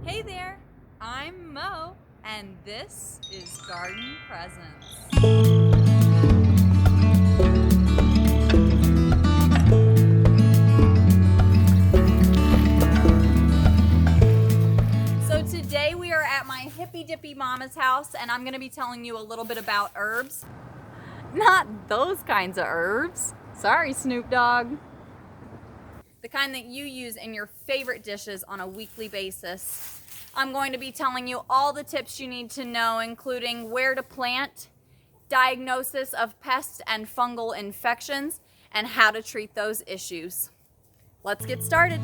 Hey there, I'm Mo, and this is Garden Presents. So today we are at my hippy dippy mama's house, and I'm going to be telling you a little bit about herbs. Not those kinds of herbs. Sorry, Snoop Dogg. The kind that you use in your favorite dishes on a weekly basis. I'm going to be telling you all the tips you need to know, including where to plant, diagnosis of pest and fungal infections, and how to treat those issues. Let's get started.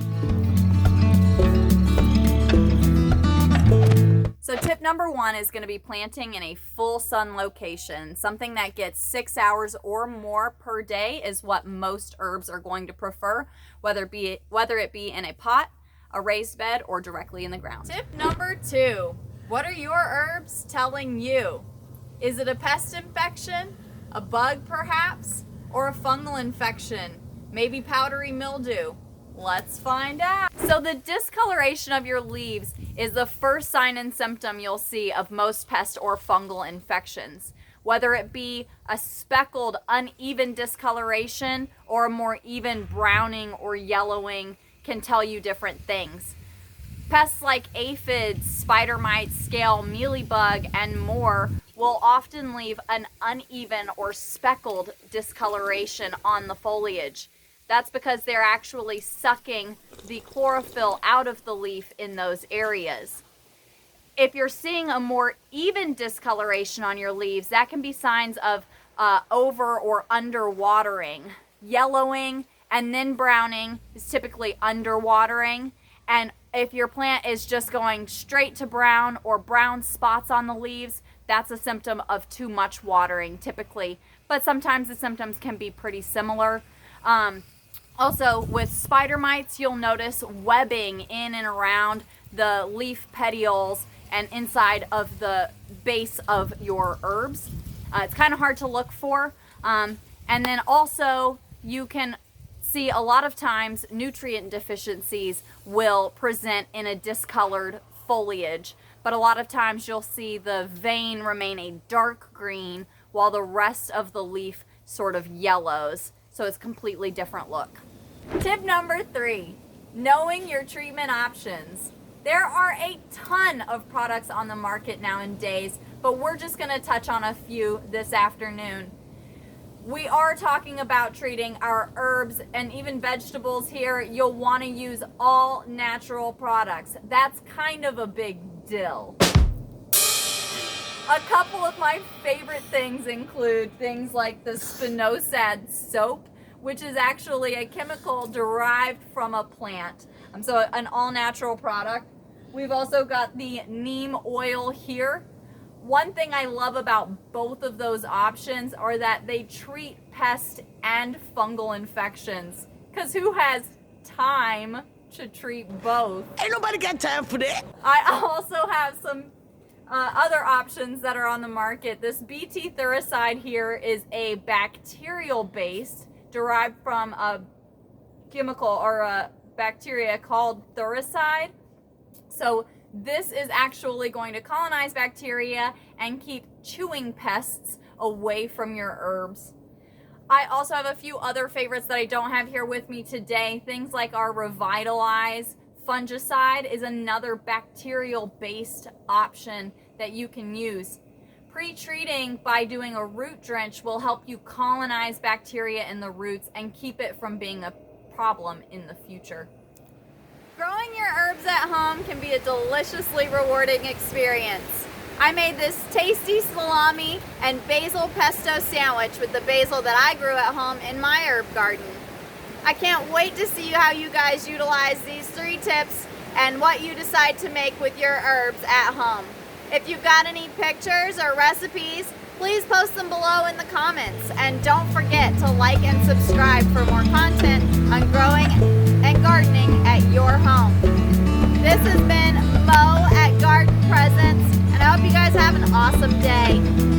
So tip number 1 is going to be planting in a full sun location. Something that gets 6 hours or more per day is what most herbs are going to prefer, whether it be in a pot, a raised bed, or directly in the ground. Tip number 2, what are your herbs telling you? Is it a pest infection, a bug perhaps, or a fungal infection? Maybe powdery mildew? Let's find out. So the discoloration of your leaves is the first sign and symptom you'll see of most pest or fungal infections. Whether it be a speckled, uneven discoloration or a more even browning or yellowing can tell you different things. Pests like aphids, spider mites, scale, mealybug, and more will often leave an uneven or speckled discoloration on the foliage. That's because they're actually sucking the chlorophyll out of the leaf in those areas. If you're seeing a more even discoloration on your leaves, that can be signs of over or under watering. Yellowing and then browning is typically under watering. And if your plant is just going straight to brown or brown spots on the leaves, that's a symptom of too much watering typically. But sometimes the symptoms can be pretty similar. Also, with spider mites, you'll notice webbing in and around the leaf petioles and inside of the base of your herbs. It's kind of hard to look for. And then also, you can see a lot of times nutrient deficiencies will present in a discolored foliage. But a lot of times you'll see the vein remain a dark green while the rest of the leaf sort of yellows. So it's a completely different look. Tip number 3, knowing your treatment options. There are a ton of products on the market nowadays, but we're just going to touch on a few this afternoon. We are talking about treating our herbs and even vegetables here. You'll want to use all natural products. That's kind of a big deal. A couple of my favorite things include things like the Spinosad soap, which is actually a chemical derived from a plant. So an all-natural product. We've also got the Neem oil here. One thing I love about both of those options are that they treat pest and fungal infections. Because who has time to treat both? Ain't nobody got time for that. I also have some other options that are on the market. This BT Fungicide here is a bacterial base derived from a chemical or a bacteria called fungicide. So this is actually going to colonize bacteria and keep chewing pests away from your herbs. I also have a few other favorites that I don't have here with me today. Things like our Revitalize fungicide is another bacterial-based option that you can use. Pre-treating by doing a root drench will help you colonize bacteria in the roots and keep it from being a problem in the future. Growing your herbs at home can be a deliciously rewarding experience. I made this tasty salami and basil pesto sandwich with the basil that I grew at home in my herb garden. I can't wait to see how you guys utilize these 3 tips and what you decide to make with your herbs at home. If you've got any pictures or recipes, please post them below in the comments. And don't forget to like and subscribe for more content on growing and gardening at your home. This has been Mo at Garden Presents, and I hope you guys have an awesome day.